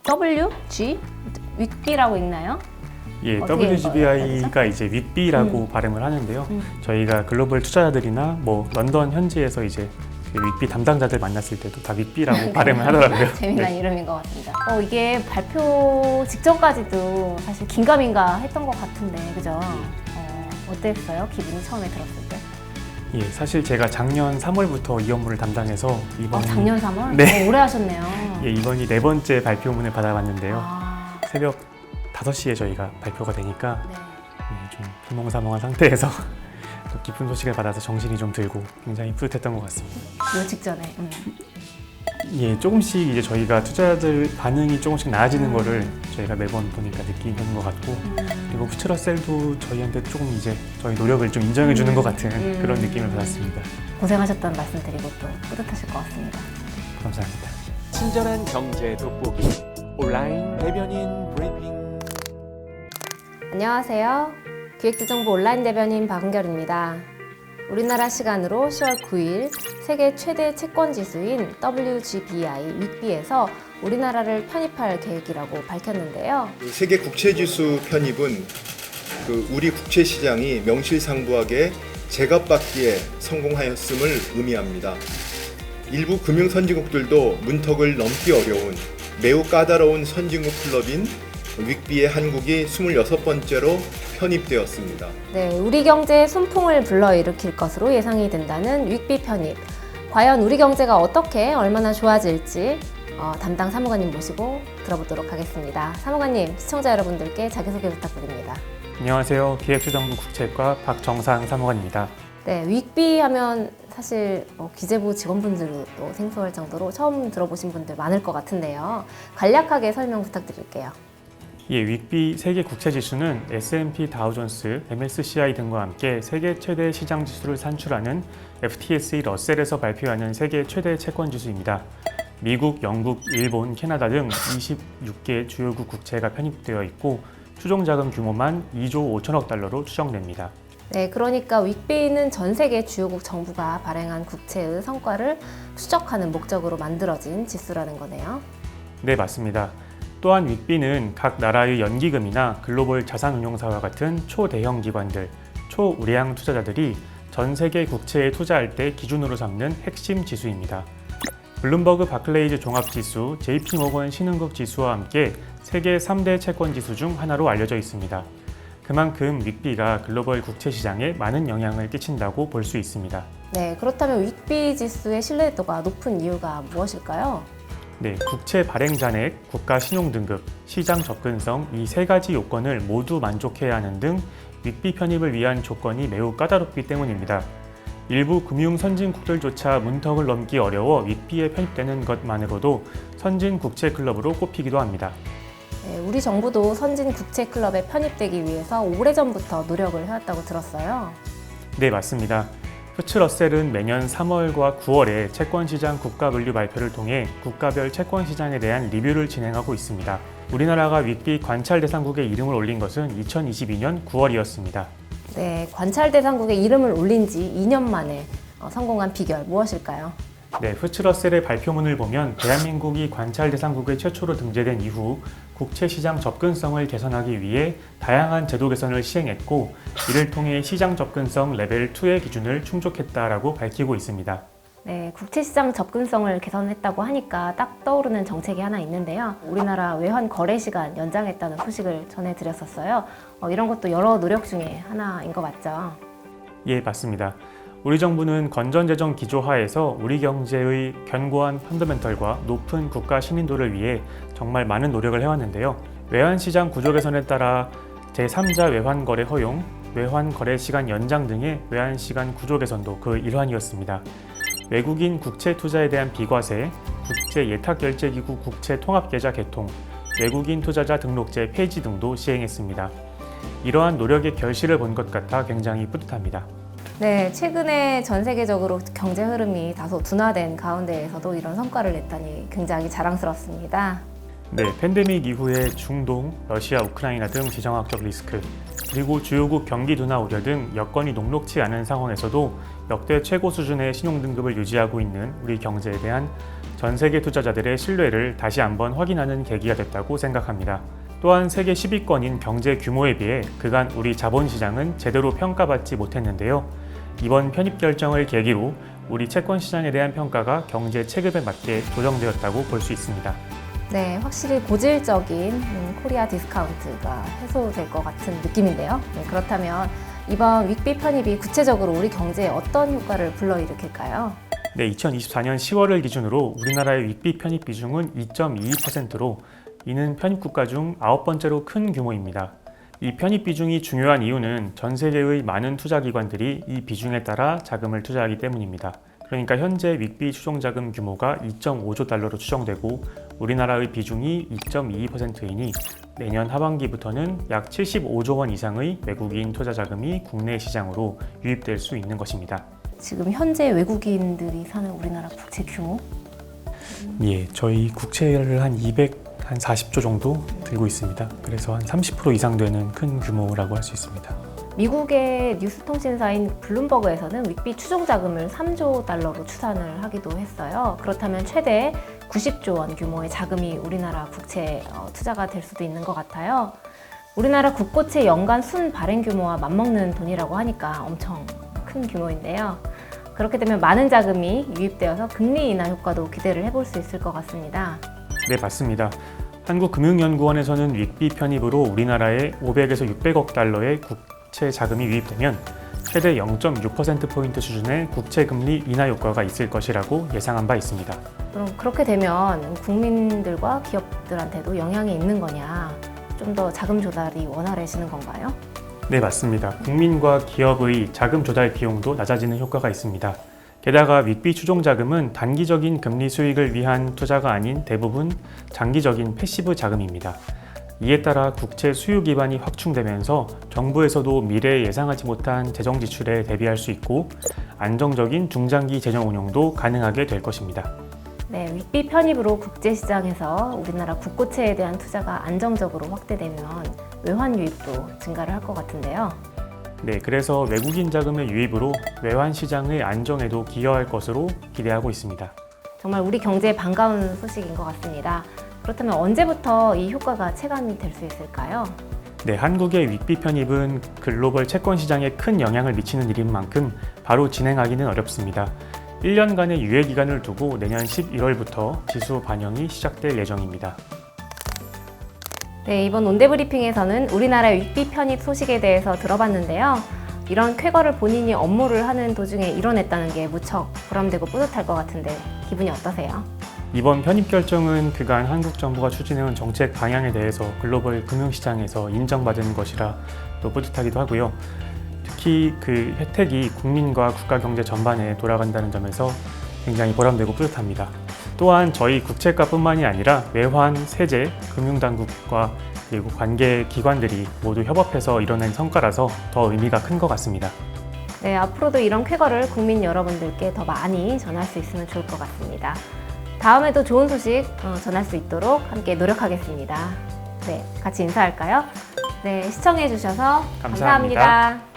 WG? 윗비라고 읽나요? 예, 어떻게 WGBI가 이제 윗비라고 발음을 하는데요. 저희가 글로벌 투자자들이나 뭐 런던 현지에서 이제 그 윗비 담당자들 만났을 때도 다 윗비라고 발음을 하더라고요. 재미난 네. 이름인 것 같습니다. 이게 발표 직전까지도 사실 긴가민가 했던 것 같은데, 그죠? 어땠어요? 기분이 처음에 들었을 때? 예, 사실 제가 작년 3월부터 이 업무를 담당해서 이번 작년 3월? 네. 오래 하셨네요. 예, 이번이 네 번째 발표문을 받아봤는데요. 아, 새벽 5시에 저희가 발표가 되니까 네. 좀 비몽사몽한 상태에서 또 기쁜 소식을 받아서 정신이 좀 들고 굉장히 뿌듯했던 것 같습니다. 요 직전에. 예, 조금씩 이제 저희가 투자자들 반응이 조금씩 나아지는 거를 저희가 매번 보니까 느끼는 것 같고, 그리고 푸처러셀도 저희한테 조금 이제 저희 노력을 좀 인정해 주는 것 같은 그런 느낌을 받았습니다. 고생하셨다는 말씀 드리고 또 뿌듯하실 것 같습니다. 감사합니다. 친절한 경제 돋보기 온라인 대변인 브리핑. 안녕하세요. 기획재정부 온라인 대변인 박은결입니다. 우리나라 시간으로 10월 9일 세계 최대 채권 지수인 WGBI 윗비에서 우리나라를 편입할 계획이라고 밝혔는데요. 세계 국채지수 편입은 우리 국채 시장이 명실상부하게 제값받기에 성공하였음을 의미합니다. 일부 금융 선진국들도 문턱을 넘기 어려운 매우 까다로운 선진국 클럽인 윗비에 한국이 26번째로 편입되었습니다. 네, 우리 경제에 순풍을 불러일으킬 것으로 예상이 된다는 윗비 편입. 과연 우리 경제가 어떻게 얼마나 좋아질지 담당 사무관님 모시고 들어보도록 하겠습니다. 사무관님, 시청자 여러분들께 자기소개 부탁드립니다. 안녕하세요. 기획재정부 국채과 박정상 사무관입니다. 네, 윗비 하면 사실 기재부 직원분들도 생소할 정도로 처음 들어보신 분들 많을 것 같은데요. 간략하게 설명 부탁드릴게요. 예, 윗비 세계 국채 지수는 S&P 다우존스, MSCI 등과 함께 세계 최대 시장 지수를 산출하는 FTSE 러셀에서 발표하는 세계 최대 채권 지수입니다. 미국, 영국, 일본, 캐나다 등 26개 주요국 국채가 편입되어 있고 추정 자금 규모만 2조 5천억 달러로 추정됩니다. 네, 그러니까 윗비는 전 세계 주요국 정부가 발행한 국채의 성과를 추적하는 목적으로 만들어진 지수라는 거네요. 네, 맞습니다. 또한 윗비는 각 나라의 연기금이나 글로벌 자산운용사와 같은 초대형 기관들, 초우량 투자자들이 전 세계 국채에 투자할 때 기준으로 삼는 핵심 지수입니다. 블룸버그 바클레이즈 종합지수, JP모건 신흥국 지수와 함께 세계 3대 채권 지수 중 하나로 알려져 있습니다. 그만큼 윗비가 글로벌 국채 시장에 많은 영향을 끼친다고 볼 수 있습니다. 네, 그렇다면 윗비 지수의 신뢰도가 높은 이유가 무엇일까요? 네, 국채 발행 잔액, 국가 신용 등급, 시장 접근성 이 세 가지 요건을 모두 만족해야 하는 등 윗비 편입을 위한 조건이 매우 까다롭기 때문입니다. 일부 금융 선진국들조차 문턱을 넘기 어려워 윗비에 편입되는 것만으로도 선진 국채 클럽으로 꼽히기도 합니다. 네, 우리 정부도 선진 국채 클럽에 편입되기 위해서 오래전부터 노력을 해왔다고 들었어요. 네, 맞습니다. 푸처러셀은 매년 3월과 9월에 채권시장 국가분류 발표를 통해 국가별 채권시장에 대한 리뷰를 진행하고 있습니다. 우리나라가 윗비 관찰 대상국에 이름을 올린 것은 2022년 9월이었습니다. 네, 관찰 대상국에 이름을 올린 지 2년 만에 성공한 비결 무엇일까요? 네, 푸처러셀의 발표문을 보면 대한민국이 관찰 대상국에 최초로 등재된 이후 국채 시장 접근성을 개선하기 위해 다양한 제도 개선을 시행했고 이를 통해 시장 접근성 레벨 2의 기준을 충족했다라고 밝히고 있습니다. 네, 국채 시장 접근성을 개선했다고 하니까 딱 떠오르는 정책이 하나 있는데요. 우리나라 외환 거래 시간 연장했다는 소식을 전해드렸었어요. 이런 것도 여러 노력 중에 하나인 거 맞죠? 예, 맞습니다. 우리 정부는 건전재정 기조 하에서 우리 경제의 견고한 펀더멘털과 높은 국가 신인도를 위해 정말 많은 노력을 해왔는데요. 외환시장 구조 개선에 따라 제3자 외환거래 허용, 외환거래 시간 연장 등의 외환시간 구조 개선도 그 일환이었습니다. 외국인 국채 투자에 대한 비과세, 국제 예탁결제기구 국채 통합계좌 개통, 외국인 투자자 등록제 폐지 등도 시행했습니다. 이러한 노력의 결실을 본 것 같아 굉장히 뿌듯합니다. 네, 최근에 전 세계적으로 경제 흐름이 다소 둔화된 가운데에서도 이런 성과를 냈다니 굉장히 자랑스럽습니다. 네, 팬데믹 이후에 중동, 러시아, 우크라이나 등 지정학적 리스크, 그리고 주요국 경기 둔화 우려 등 여건이 녹록치 않은 상황에서도 역대 최고 수준의 신용등급을 유지하고 있는 우리 경제에 대한 전 세계 투자자들의 신뢰를 다시 한번 확인하는 계기가 됐다고 생각합니다. 또한 세계 10위권인 경제 규모에 비해 그간 우리 자본시장은 제대로 평가받지 못했는데요. 이번 편입 결정을 계기로 우리 채권 시장에 대한 평가가 경제 체급에 맞게 조정되었다고 볼 수 있습니다. 네, 확실히 고질적인 코리아 디스카운트가 해소될 것 같은 느낌인데요. 네, 그렇다면 이번 윅비 편입이 구체적으로 우리 경제에 어떤 효과를 불러일으킬까요? 네, 2024년 10월을 기준으로 우리나라의 윅비 편입 비중은 2.22%로 이는 편입 국가 중 9번째로 큰 규모입니다. 이 편입 비중이 중요한 이유는 전 세계의 많은 투자기관들이 이 비중에 따라 자금을 투자하기 때문입니다. 그러니까 현재 윅비 추정 자금 규모가 2.5조 달러로 추정되고 우리나라의 비중이 2.22%이니 내년 하반기부터는 약 75조 원 이상의 외국인 투자 자금이 국내 시장으로 유입될 수 있는 것입니다. 지금 현재 외국인들이 사는 우리나라 국채 규모? 예, 저희 국채를 한 240조 정도 들고 있습니다. 그래서 한 30% 이상 되는 큰 규모라고 할 수 있습니다. 미국의 뉴스 통신사인 블룸버그에서는 윅비 추정 자금을 3조 달러로 추산을 하기도 했어요. 그렇다면 최대 90조 원 규모의 자금이 우리나라 국채 투자가 될 수도 있는 것 같아요. 우리나라 국고채 연간 순 발행 규모와 맞먹는 돈이라고 하니까 엄청 큰 규모인데요. 그렇게 되면 많은 자금이 유입되어서 금리 인하 효과도 기대를 해볼 수 있을 것 같습니다. 네, 맞습니다. 한국금융연구원에서는 윅비 편입으로 우리나라에 500에서 600억 달러의 국채 자금이 유입되면 최대 0.6%포인트 수준의 국채 금리 인하 효과가 있을 것이라고 예상한 바 있습니다. 그럼 그렇게 되면 국민들과 기업들한테도 영향이 있는 거냐? 좀 더 자금 조달이 원활해지는 건가요? 네, 맞습니다. 국민과 기업의 자금 조달 비용도 낮아지는 효과가 있습니다. 게다가 윅비 추정 자금은 단기적인 금리 수익을 위한 투자가 아닌 대부분 장기적인 패시브 자금입니다. 이에 따라 국채 수요 기반이 확충되면서 정부에서도 미래에 예상하지 못한 재정 지출에 대비할 수 있고 안정적인 중장기 재정 운용도 가능하게 될 것입니다. 네, 윅비 편입으로 국제시장에서 우리나라 국고채에 대한 투자가 안정적으로 확대되면 외환 유입도 증가를 할 것 같은데요. 네, 그래서 외국인 자금의 유입으로 외환 시장의 안정에도 기여할 것으로 기대하고 있습니다. 정말 우리 경제에 반가운 소식인 것 같습니다. 그렇다면 언제부터 이 효과가 체감이 될 수 있을까요? 네, 한국의 윅비 편입은 글로벌 채권 시장에 큰 영향을 미치는 일인 만큼 바로 진행하기는 어렵습니다. 1년간의 유예 기간을 두고 내년 11월부터 지수 반영이 시작될 예정입니다. 네, 이번 온대브리핑에서는 우리나라의 윅비 편입 소식에 대해서 들어봤는데요. 이런 쾌거를 본인이 업무를 하는 도중에 이뤄냈다는 게 무척 보람되고 뿌듯할 것 같은데 기분이 어떠세요? 이번 편입 결정은 그간 한국 정부가 추진해온 정책 방향에 대해서 글로벌 금융시장에서 인정받은 것이라 또 뿌듯하기도 하고요. 특히 그 혜택이 국민과 국가 경제 전반에 돌아간다는 점에서 굉장히 보람되고 뿌듯합니다. 또한 저희 국채가뿐만이 아니라 외환, 세제, 금융당국과 그리고 관계 기관들이 모두 협업해서 이뤄낸 성과라서 더 의미가 큰 것 같습니다. 네, 앞으로도 이런 쾌거를 국민 여러분들께 더 많이 전할 수 있으면 좋을 것 같습니다. 다음에도 좋은 소식 전할 수 있도록 함께 노력하겠습니다. 네, 같이 인사할까요? 네, 시청해주셔서 감사합니다. 감사합니다.